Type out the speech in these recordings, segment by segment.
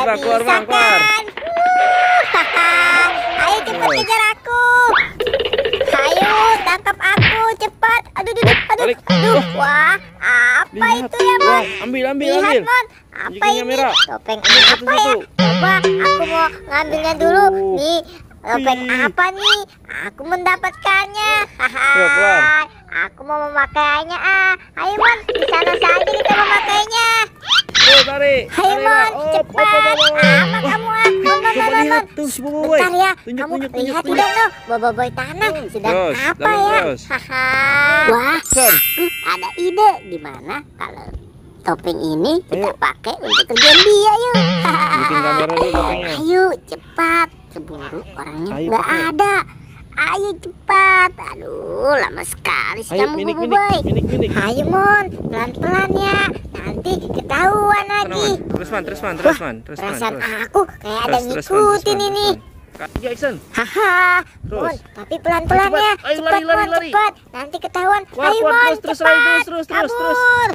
Coba keluar bang, keluar. Ayo cepat kejar aku. Ayo tangkap aku cepat. Aduh, Balik. Wah, apa Lihat. itu ya, Mon? Wah, ambil. Lihat, Mon. Apa Tunjukin ini? kamera. Topeng apa ya? Coba aku mau ngambilnya dulu. Nih, topeng Wih. apa nih? Aku mendapatkannya. keluar. Aku mau memakainya. Ayo, Mon. Di sana saja kita memakainya. Tarik. Ayo, Mon. Cepat. Apa kamu? Coba lihat tuh si Boboiboy. Bentar ya, Tunjuk, kamu tunjuk, lihat tunjuk. tidak no, Boboiboy tanah sedang Terus, apa dalam ya? terus. Wah, Son. ada ide. Gimana kalau topeng ini kita Ayo. pakai untuk kerjaan dia yuk. Bikin kamera dulu topengnya. Ayo cepat, keburu orangnya Ayo, nggak pakai. ada. Ayo cepat. Aduh, lama sekali sih Ayo, kamu minik. Boboiboy. Ayo Mon, pelan-pelan ya. Nanti ketahuan lagi. Terus man. Perasaan aku kayak ada ngikutin ini. Jackson. Haha, Terus. Mon, tapi pelan-pelan Cepat. ya. Ayo, Cepat, lari. Mon, cepat. Nanti ketahuan. Wah, Ayo, kuat, Mon, terus, cepat. terus. Kabur.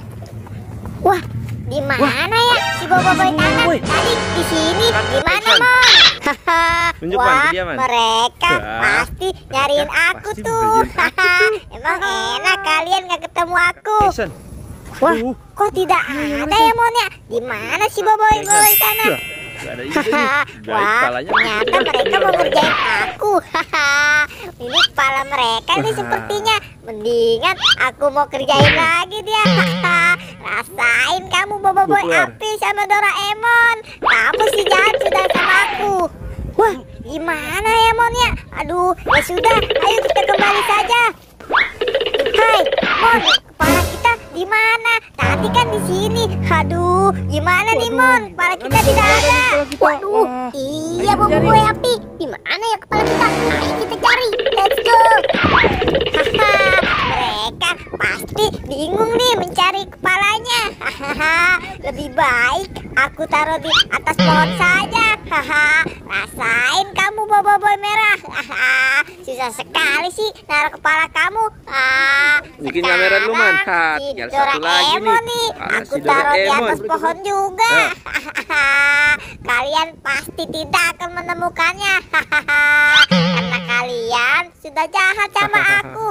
Wah, di mana ya si Boboiboy tanah? Boboiboy. Tadi di sini. Di mana, Action. Mon? Haha. Tunjuk, Man, Wah, dia, Man. mereka Wah, pasti nyariin aku pasti tuh. nyariin aku Haha. Emang enak kalian gak ketemu aku. Jackson. Wah, Aduh. kok tidak ada ya, Mon ya? Di mana si Boboiboy tanah? Gak ada ide nih. Wah, ternyata mereka mau ngerjain aku. Ini kepala mereka nih sepertinya. Mendingan aku mau kerjain lagi dia. Rasain kamu Boboiboy Keluar. api sama Doraemon. Kamu sih jahat sudah sama aku. Wah, gimana ya Mon ya? Aduh, ya sudah, ayo kita kembali saja. Hai, Mon, kepala kita di mana? Tadi kan di sini. Aduh, gimana nih Mon? Kepala kita tidak ada. Waduh, iya Boboiboy api. Di mana ya kepala kita? Ayo kita cari. Let's go. Haha, mereka pasti bingung nih mencari kepalanya. Hahaha, lebih baik aku taruh di atas pohon saja. Haha, rasain kamu Boboiboy merah. Haha, susah sekali sih naruh kepala kamu. Bikin kamera dulu, Man. Sekarang si Tinggal satu lagi Doraemon nih. nih. Mana Aku si taruh di Doraemon? atas pohon juga. Ya. Kalian pasti tidak akan menemukannya. Karena kalian sudah jahat sama aku.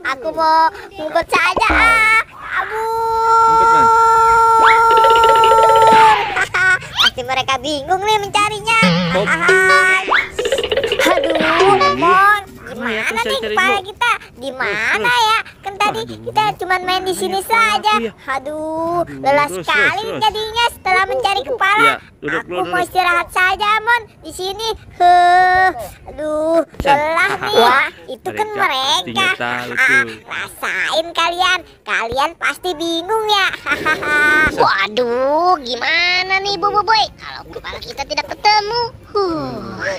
Aku mau ngumpet saja. Ngumpet, Man. Pasti mereka bingung nih mencarinya. Hop. Aduh, Mon, Ya, aku gimana nih cari-cari kepala dulu. kita? Di mana ya? Kan tadi kita cuma main di sini saja. ya. Aduh, lelah terus, sekali terus. jadinya setelah mencari kepala. Ya, duduk Aku dulu, mau duduk. istirahat saja, Mon, di sini. Aduh, lelah nih. Wah, itu kan Mereka mereka. pastinya tahu tuh. Rasain kalian. Kalian pasti bingung ya. Waduh, gimana nih Boboiboy? Kalau kepala kita tidak ketemu.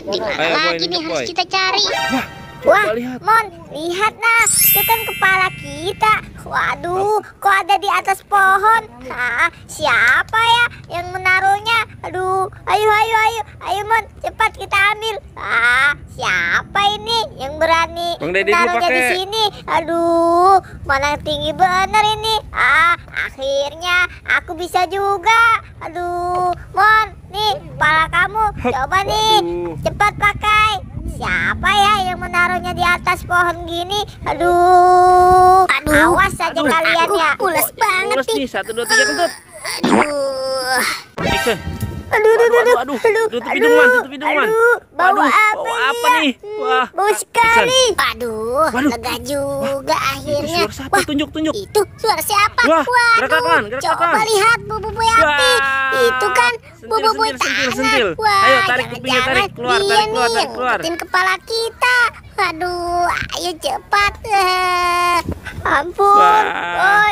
Di mana Ayo, Boy, lagi nih nunjuk, harus Boy. kita cari? Coba Wah, lihat. Mon, lihat nah, itu kan kepala kita. Waduh, kok ada di atas pohon? Siapa ya yang menaruhnya? Aduh, ayo Mon, cepat kita ambil. Siapa ini yang berani Bang Deddy dulu menaruhnya di pakai. sini? Aduh, mana tinggi bener ini. Akhirnya aku bisa juga. Aduh, Mon, nih kepala kamu. Coba nih, Waduh. cepat pakai. Siapa ya yang menaruhnya di atas pohon gini? Aduh, awas saja kalian ya. Pules banget Terus nih, 1, 2, 3 kentut. Aduh. Jackson. Aduh. Tutup hidung, Man. Tutup hidung, Man. Bau Waduh, apa bau apa nih? nih? Wah, Bau sekali. Waduh. Lega juga Itu akhirnya. suara siapa? Tunjuk. Itu suara siapa? Wah, gerak-gerakan. Coba lihat Boboiboy api. Wah. Itu kan Boboiboy Sentil. tanah. Wah, Ayo, tarik kupingnya, jangan-jangan tarik. Keluar, dia tarik keluar, nih tarik yang keluar. ngumpetin kepala kita. Aduh, ayo cepat. Ampun. Wah. Boy,